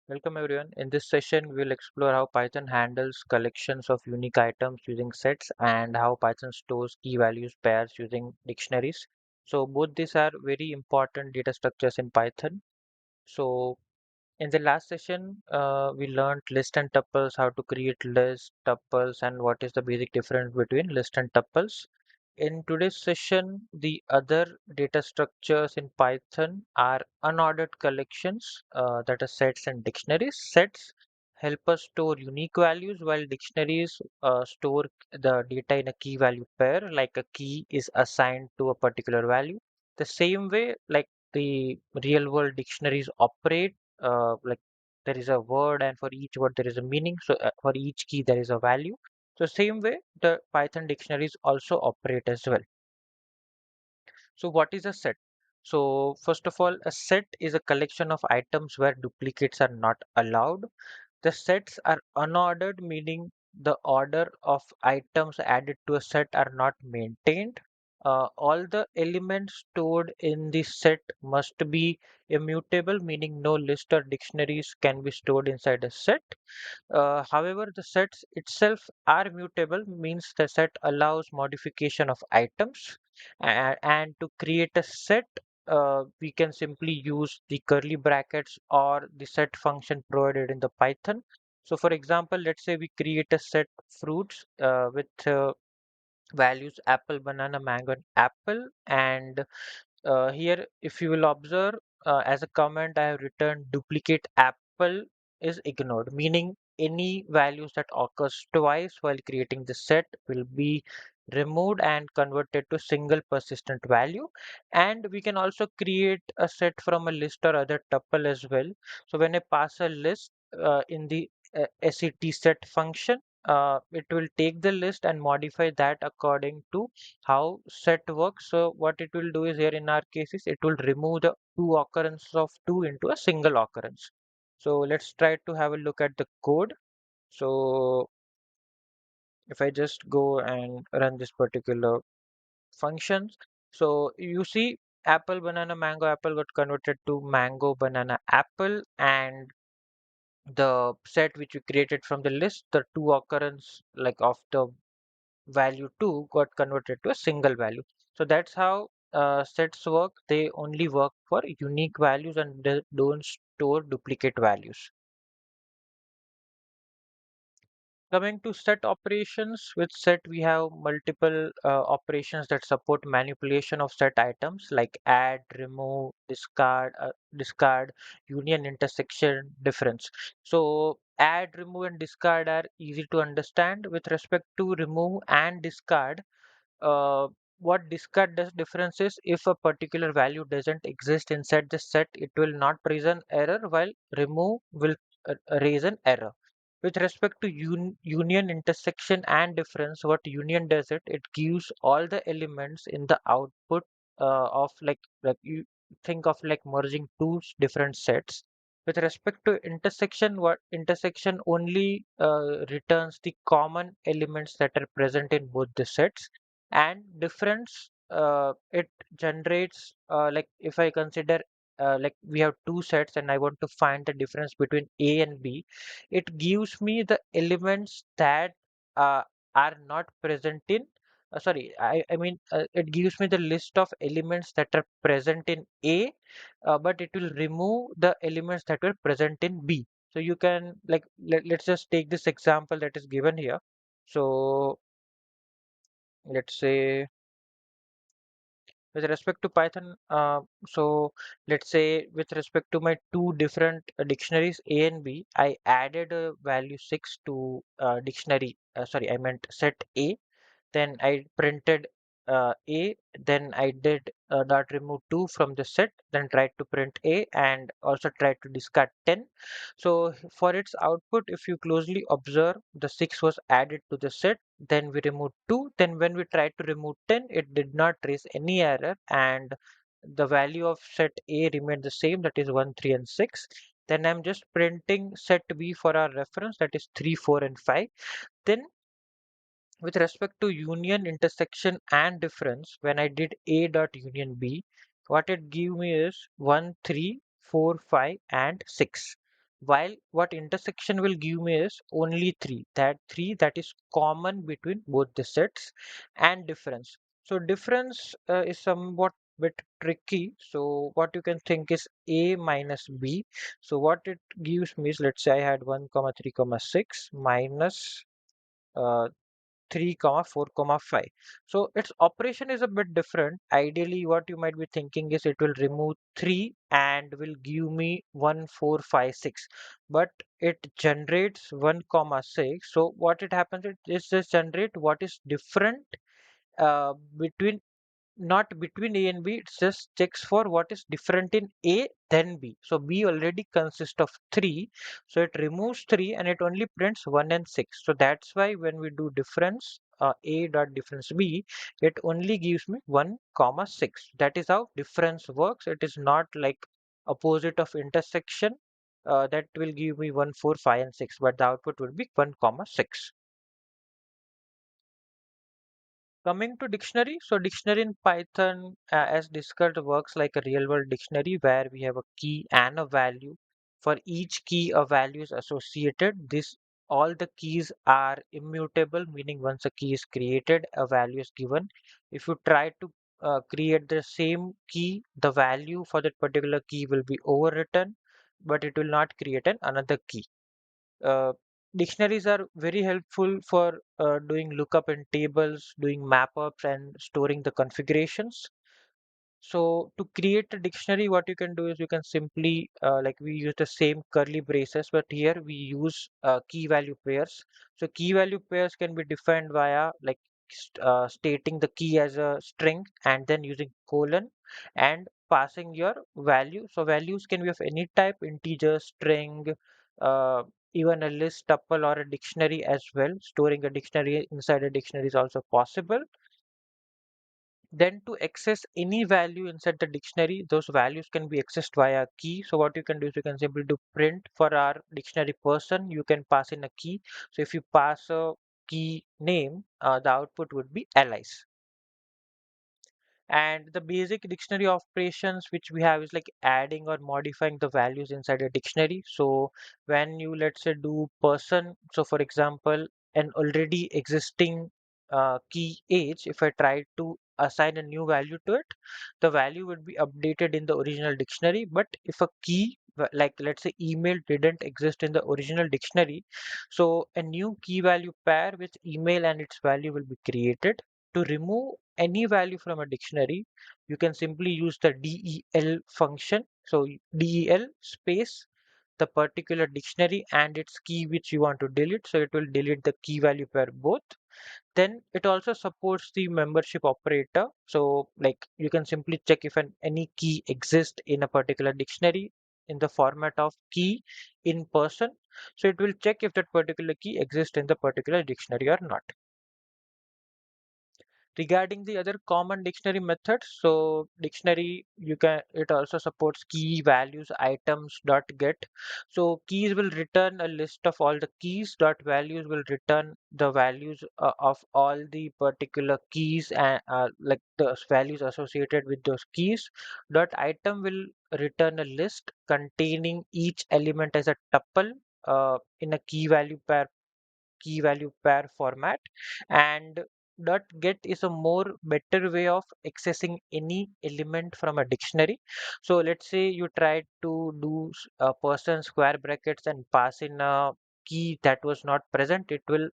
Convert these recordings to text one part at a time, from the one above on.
Welcome everyone. In this session, we will explore how Python handles collections of unique items using sets and how Python stores key values pairs using dictionaries. So both these are very important data structures in Python. So in the last session, we learned list and tuples, how to create lists, tuples, and what is the basic difference between list and tuples. In today's session, the other data structures in Python are unordered collections, that are sets and dictionaries. Sets help us store unique values, while dictionaries store the data in a key value pair, like a key is assigned to a particular value. The same way, like the real world dictionaries operate, like there is a word, and for each word there is a meaning. So for each key there is a value. So same way the Python dictionaries also operate as well. So what is a set? So first of all, a set is a collection of items where duplicates are not allowed. The sets are unordered, meaning the order of items added to a set are not maintained. All the elements stored in the set must be immutable, meaning no list or dictionaries can be stored inside a set. However, the sets itself are mutable, means the set allows modification of items. And to create a set, we can simply use the curly brackets or the set function provided in the Python. So for example, let's say we create a set fruits with values apple, banana, mango, and apple. And here, if you will observe, as a comment, I have written duplicate apple is ignored, meaning any values that occurs twice while creating the set will be removed and converted to single persistent value. And we can also create a set from a list or other tuple as well. So when I pass a list in the set set function, it will take the list and modify that according to how set works. So what it will do is, here in our cases, it will remove the two occurrences of two into a single occurrence. So let's try to have a look at the code. So if I just go and run this particular functions, so you see apple, banana, mango, apple got converted to mango, banana, apple. And the set which we created from the list, the two occurrence like of the value 2 got converted to a single value. So that's how sets work. They only work for unique values and they don't store duplicate values. Coming to set operations, with set we have multiple operations that support manipulation of set items like add, remove, discard, union, intersection, difference. So add, remove, and discard are easy to understand. With respect to remove and discard, uh, what discard does difference is, if a particular value doesn't exist inside the set, it will not raise an error, while remove will raise an error. With respect to union, intersection, and difference, what union does it gives all the elements in the output of like you think of like merging two different sets. With respect to intersection, what intersection only returns the common elements that are present in both the sets. And difference, it generates, like if I consider like we have two sets and I want to find the difference between A and B, it gives me the elements that uh, are not present in sorry, I mean it gives me the list of elements that are present in A, but it will remove the elements that were present in B. So you can like let's just take this example that is given here. So let's say with respect to Python, so let's say with respect to my two different dictionaries A and B, I added a value 6 to dictionary, sorry, I meant set A. Then I printed A, then I did dot remove 2 from the set, then tried to print A and also tried to discard 10. So for its output, if you closely observe, the 6 was added to the set, then we removed 2, then when we tried to remove 10, it did not raise any error and the value of set A remained the same, that is 1, 3, and 6. Then I'm just printing set B for our reference, that is 3, 4, and 5. Then with respect to union, intersection, and difference, when I did A dot union B, what it gave me is 1, 3, 4, 5, and 6. while what intersection will give me is only three that is common between both the sets, and difference. So difference is somewhat bit tricky. So what you can think is a minus b. So what it gives me is, let's say I had 1 comma 3 comma 6 minus uh, 3 comma 4 comma 5. So its operation is a bit different. Ideally what you might be thinking is it will remove 3 and will give me 1 4 5 6, but it generates 1 comma 6. So what it happens, it just generate what is different between, not between A and B, it just checks for what is different in A then B. So B already consists of 3, so it removes 3 and it only prints 1 and 6. So that's why when we do difference A dot difference B, it only gives me 1 comma 6. That is how difference works. It is not like opposite of intersection that will give me 1 4 5 and 6, but the output will be 1 comma 6. Coming to dictionary, so dictionary in Python, as discussed, works like a real-world dictionary where we have a key and a value. For each key, a value is associated. This all the keys are immutable, meaning once a key is created, a value is given. If you try to create the same key, the value for that particular key will be overwritten, but it will not create another key. uh, Dictionaries are very helpful for doing lookup in tables, doing map ups, and storing the configurations. So to create a dictionary, what you can do is you can simply, like we use the same curly braces, but here we use key value pairs. So key value pairs can be defined via like stating the key as a string and then using colon and passing your value. So values can be of any type, integer, string, uh, even a list, tuple, or a dictionary as well. Storing a dictionary inside a dictionary is also possible. Then to access any value inside the dictionary, those values can be accessed via key. So what you can do is you can simply do print for our dictionary person. You can pass in a key. So if you pass a key name, the output would be allies. And the basic dictionary operations which we have is like adding or modifying the values inside a dictionary. So when you, let's say, do person, so for example, an already existing key age, if I try to assign a new value to it, the value would be updated in the original dictionary. But if a key like let's say email didn't exist in the original dictionary, so a new key value pair with email and its value will be created. To remove any value from a dictionary, you can simply use the del function. So del space the particular dictionary and its key which you want to delete. So it will delete the key value pair both. Then it also supports the membership operator. So like you can simply check if any key exists in a particular dictionary in the format of key in person. So it will check if that particular key exists in the particular dictionary or not. Regarding the other common dictionary methods, so dictionary you can, it also supports key values items dot get. So keys will return a list of all the keys, dot values will return the values of all the particular keys and like the values associated with those keys. Dot item will return a list containing each element as a tuple in a key value pair format. And dot get is a more better way of accessing any element from a dictionary. So let's say you try to do a person square brackets and pass in a key that was not present, it will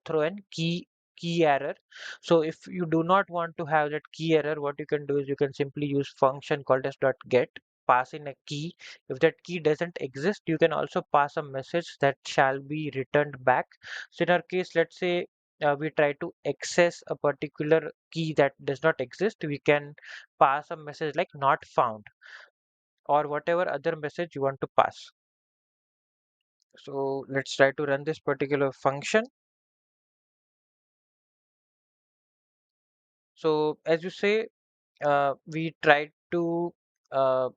throw in key error. So if you do not want to have that key error, what you can do is you can simply use function called as dot get, pass in a key. If that key doesn't exist, you can also pass a message that shall be returned back. So in our case, let's say we try to access a particular key that does not exist, we can pass a message like not found or whatever other message you want to pass. So let's try to run this particular function. So as you say, we try to uh,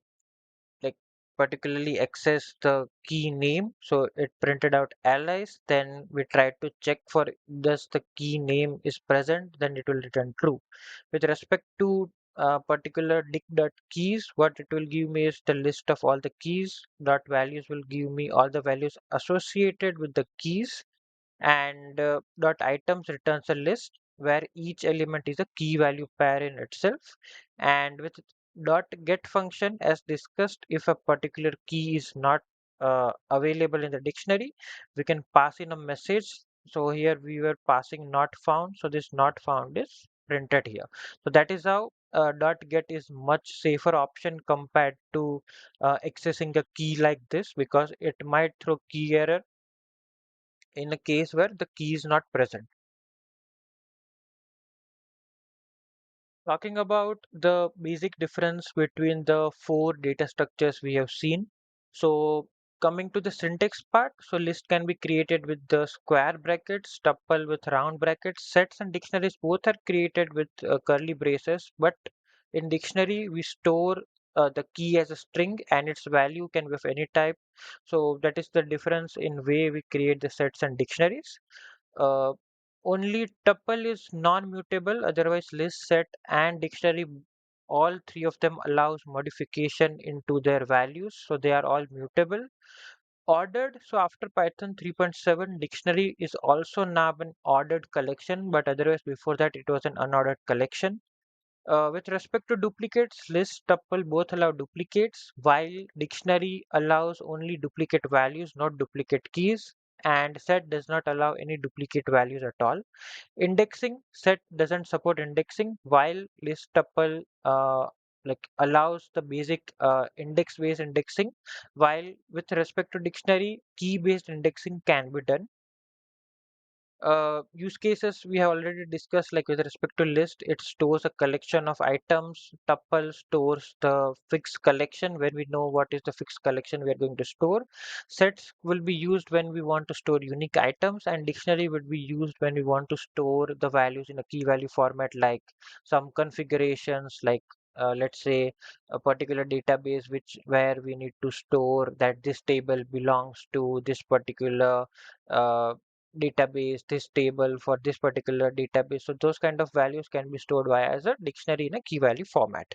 like particularly access the key name. So it printed out allies. Then we try to check for does the key name is present. Then it will return true. With respect to particular dict dot keys, what it will give me is the list of all the keys. Dot values will give me all the values associated with the keys, and dot items returns a list where each element is a key value pair in itself. And with dot get function, as discussed, if a particular key is not available in the dictionary, we can pass in a message. So here we were passing not found, so this not found is printed here. So that is how dot get is much safer option compared to accessing a key like this, because it might throw key error in a case where the key is not present. Talking about the basic difference between the four data structures we have seen. So coming to the syntax part, so list can be created with the square brackets, tuple with round brackets, sets and dictionaries both are created with curly braces, but in dictionary we store the key as a string and its value can be of any type. So that is the difference in way we create the sets and dictionaries. Uh, Only tuple is non-mutable, otherwise list, set, and dictionary, all three of them allows modification into their values, so they are all mutable. Ordered, so after Python 3.7, dictionary is also now an ordered collection, but otherwise before that it was an unordered collection. With respect to duplicates, list, tuple both allow duplicates, while dictionary allows only duplicate values, not duplicate keys, and set does not allow any duplicate values at all. Indexing, set doesn't support indexing, while list, tuple like allows the basic index-based indexing, while with respect to dictionary, key-based indexing can be done. Use cases we have already discussed, like with respect to list, it stores a collection of items. Tuple stores the fixed collection where we know what is the fixed collection we are going to store. Sets will be used when we want to store unique items, and dictionary would be used when we want to store the values in a key value format, like some configurations, like let's say a particular database which where we need to store that this table belongs to this particular uh, database, this table for this particular database. So those kind of values can be stored via as a dictionary in a key value format.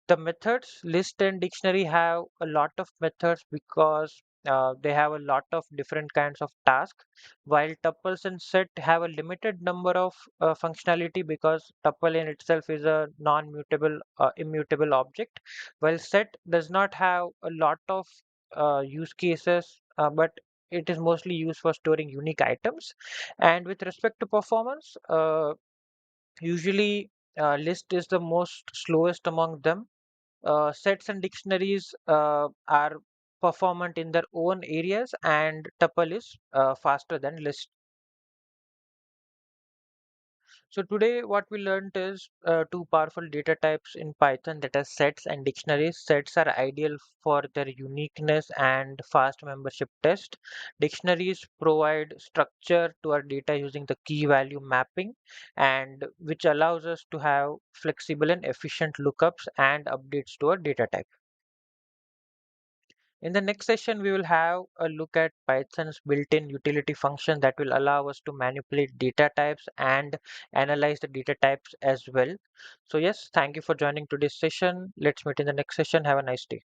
The methods list and dictionary have a lot of methods because they have a lot of different kinds of tasks, while tuples and set have a limited number of functionality because tuple in itself is a non-mutable, immutable object, while set does not have a lot of use cases, but it is mostly used for storing unique items. And with respect to performance, usually list is the most slowest among them. Sets and dictionaries are performant in their own areas, and tuple is faster than list. So today what we learned is two powerful data types in Python, that are sets and dictionaries. Sets are ideal for their uniqueness and fast membership test. Dictionaries provide structure to our data using the key value mapping, and which allows us to have flexible and efficient lookups and updates to our data type. In the next session, we will have a look at Python's built-in utility function that will allow us to manipulate data types and analyze the data types as well. So yes, thank you for joining today's session. Let's meet in the next session. Have a nice day.